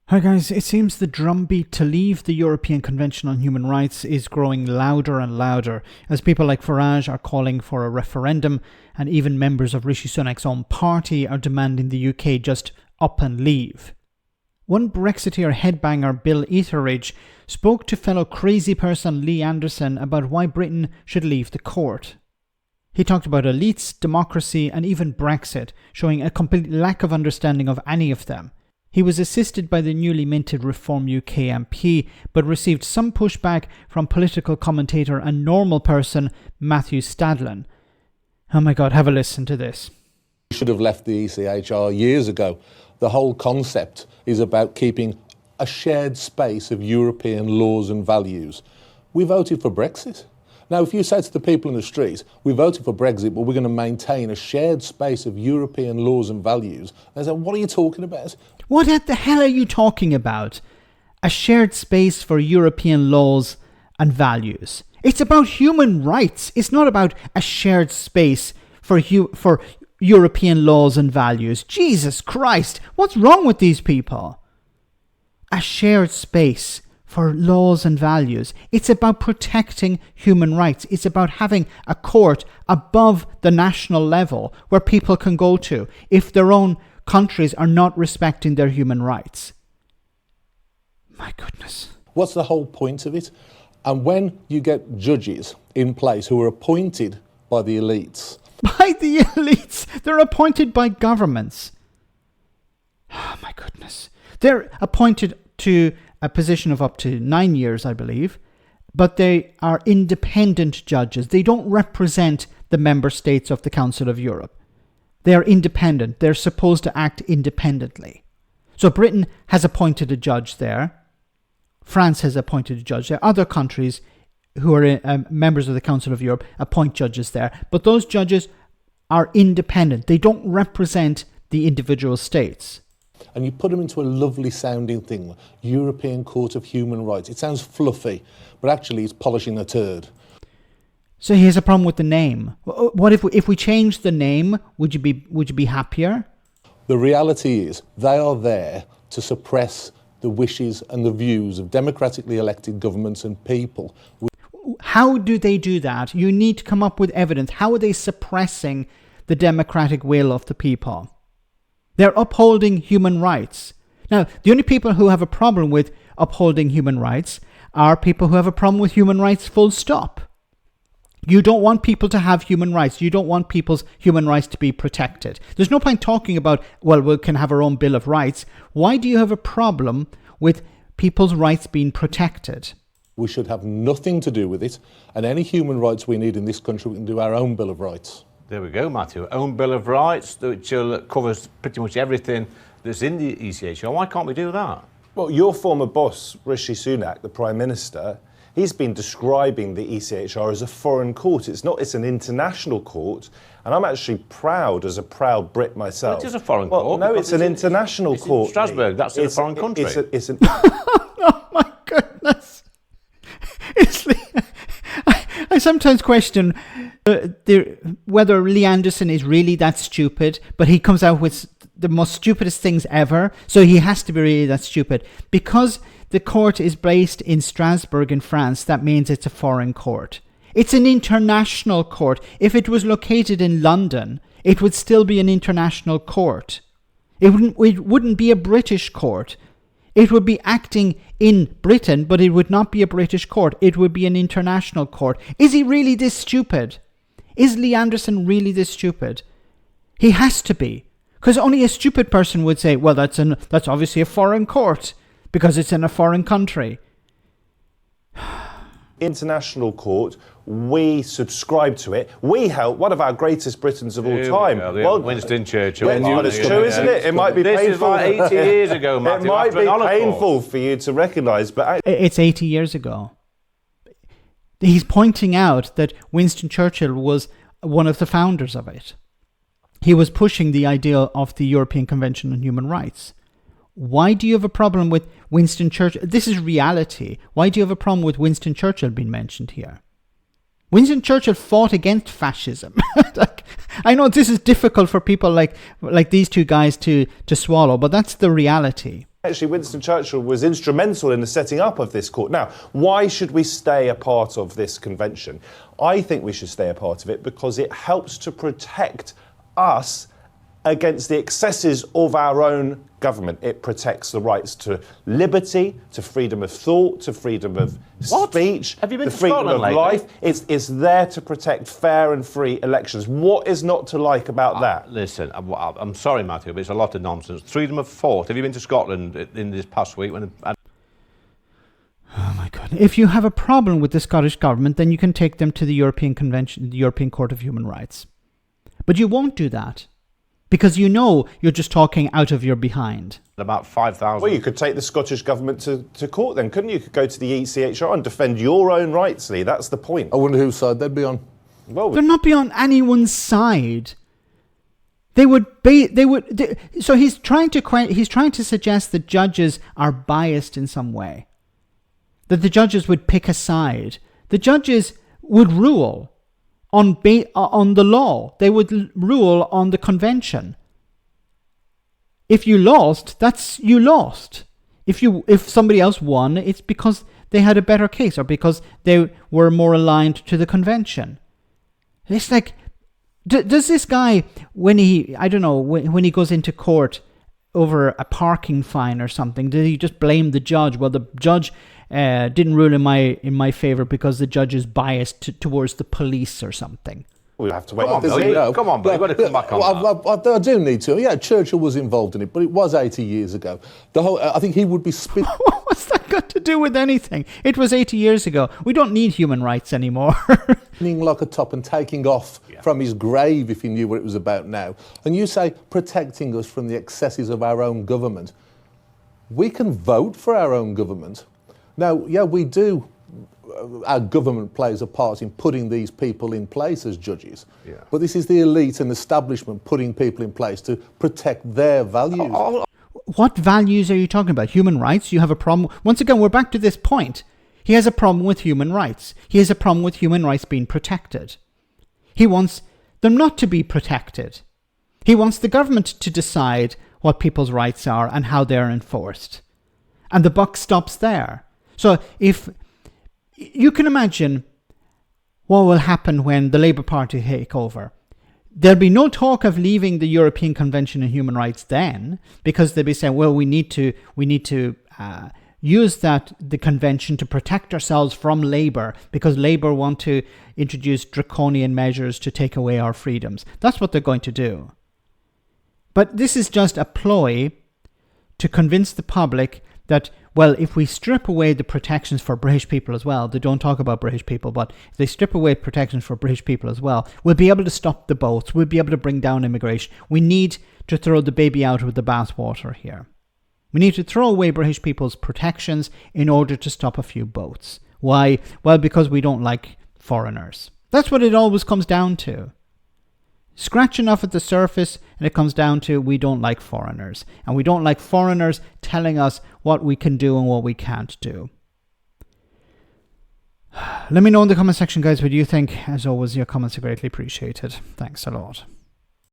Hi guys, it seems the drumbeat to leave the European Convention on Human Rights is growing louder and louder as people like Farage are calling for a referendum and even members of Rishi Sunak's own party are demanding the UK just up and leave. One Brexiteer headbanger, Bill Etheridge, spoke to fellow crazy person Lee Anderson about why Britain should leave the court. He talked about elites, democracy and even Brexit, showing a complete lack of understanding of any of them. He was assisted by the newly minted Reform UK MP, but received some pushback from political commentator and normal person Matthew Stadlen. Oh my god, have a listen to this. We should have left the ECHR years ago. The whole concept is about keeping a shared space of European laws and values. We voted for Brexit. Now, if you say to the people in the street, we voted for Brexit, but we're going to maintain a shared space of European laws and values, they say, what are you talking about? What the hell are you talking about? A shared space for European laws and values. It's about human rights. It's not about a shared space for European laws and values. Jesus Christ, what's wrong with these people? A shared space for laws and values. It's about protecting human rights. It's about having a court above the national level where people can go to if their own countries are not respecting their human rights. My goodness. What's the whole point of it? And when you get judges in place who are appointed by the elites. By the elites? They're appointed by governments. Oh my goodness. They're appointed to a position of up to 9 years, I believe, but they are independent judges. They don't represent the member states of the Council of Europe. They are independent. They're supposed to act independently. So Britain has appointed a judge there. France has appointed a judge there. Other countries who are members of the Council of Europe appoint judges there. But those judges are independent. They don't represent the individual states. And you put them into a lovely sounding thing, European Court of Human Rights. It sounds fluffy, but actually it's polishing a turd. So he has a problem with the name. What if we change the name? Would you be happier? The reality is they are there to suppress the wishes and the views of democratically elected governments and people. How do they do that? You need to come up with evidence. How are they suppressing the democratic will of the people? They're upholding human rights. Now, the only people who have a problem with upholding human rights are people who have a problem with human rights full stop. You don't want people to have human rights. You don't want people's human rights to be protected. There's no point talking about, well, we can have our own Bill of Rights. Why do you have a problem with people's rights being protected? We should have nothing to do with it. And any human rights we need in this country, we can do our own Bill of Rights. There we go, Matthew. Own Bill of Rights, which covers pretty much everything that's in the ECHR. Why can't we do that? Well, your former boss, Rishi Sunak, the Prime Minister, he's been describing the ECHR as a foreign court. It's not, it's an international court. And I'm actually proud, as a proud Brit myself. Well, it is a foreign court. No, it's an international court. In Strasbourg, that's in a foreign country. Oh my goodness. I sometimes question whether Lee Anderson is really that stupid, but he comes out with the most stupidest things ever, so he has to be really that stupid. Because the court is based in Strasbourg in France, that means it's a foreign court. It's an international court. If it was located in London, it would still be an international court. It wouldn't be a British court. It would be acting in Britain, but it would not be a British court. It would be an international court. Is he really this stupid? Is Lee Anderson really this stupid? He has to be. Because only a stupid person would say, well, that's obviously a foreign court, because it's in a foreign country. International court, we subscribe to it. We help one of our greatest Britons of all time. Well, Winston Churchill. Well, it's true, isn't it? It might be this painful. This is like 80 years ago, Matthew. It might be painful for you to recognise, but... It's 80 years ago. He's pointing out that Winston Churchill was one of the founders of it. He was pushing the idea of the European Convention on Human Rights. Why do you have a problem with Winston Churchill? This is reality. Why do you have a problem with Winston Churchill being mentioned here? Winston Churchill fought against fascism. I know this is difficult for people like these two guys to swallow, but that's the reality. Actually, Winston Churchill was instrumental in the setting up of this court. Now, why should we stay a part of this convention? I think we should stay a part of it because it helps to protect us against the excesses of our own government. It protects the rights to liberty, to freedom of thought, to freedom of speech, Have you been the to freedom Scotland of lately? life. It's there to protect fair and free elections. What is not to like about that? Listen, I'm sorry, Matthew, but it's a lot of nonsense. Freedom of thought. Have you been to Scotland in this past week? Oh my God. If you have a problem with the Scottish government, then you can take them to the European Convention, the European Court of Human Rights. But you won't do that. Because you know you're just talking out of your behind. About 5,000. Well, you could take the Scottish government to court then, couldn't you? You could go to the ECHR and defend your own rights, Lee. That's the point. I wonder whose side they'd be on. Well, They're not be on anyone's side. So he's trying to suggest that judges are biased in some way. That the judges would pick a side. The judges would rule on the law. They would rule on the convention. If you lost, you lost. If somebody else won, it's because they had a better case or because they were more aligned to the convention. It's like, does this guy, when he goes into court over a parking fine or something, does he just blame the judge? Well, the judge didn't rule in my favor because the judge is biased towards the police or something. we'll have to wait. Come on, Bill, come on, Bill, you've got to come back on that. I do need to. Yeah, Churchill was involved in it, but it was 80 years ago. I think he would be spit. What's that got to do with anything? It was 80 years ago. We don't need human rights anymore. Like a top and taking off from his grave if he knew what it was about now. And you say protecting us from the excesses of our own government. We can vote for our own government. Now, yeah, we do. Our government plays a part in putting these people in place as judges. Yeah. But this is the elite and establishment putting people in place to protect their values. What values are you talking about? Human rights? You have a problem? Once again, we're back to this point. He has a problem with human rights. He has a problem with human rights being protected. He wants them not to be protected. He wants the government to decide what people's rights are and how they're enforced. And the buck stops there. So if you can imagine what will happen when the Labour Party take over. There'll be no talk of leaving the European Convention on Human Rights then, because they'll be saying, well, we need to use the convention to protect ourselves from Labour, because Labour want to introduce draconian measures to take away our freedoms. That's what they're going to do. But this is just a ploy to convince the public that, well, if we strip away the protections for British people as well, they don't talk about British people, but if they strip away protections for British people as well, we'll be able to stop the boats, we'll be able to bring down immigration. We need to throw the baby out with the bathwater here. We need to throw away British people's protections in order to stop a few boats. Why? Well, because we don't like foreigners. That's what it always comes down to. Scratch enough at the surface and it comes down to we don't like foreigners. And we don't like foreigners telling us what we can do and what we can't do. Let me know in the comment section, guys, what you think. As always, your comments are greatly appreciated. Thanks a lot.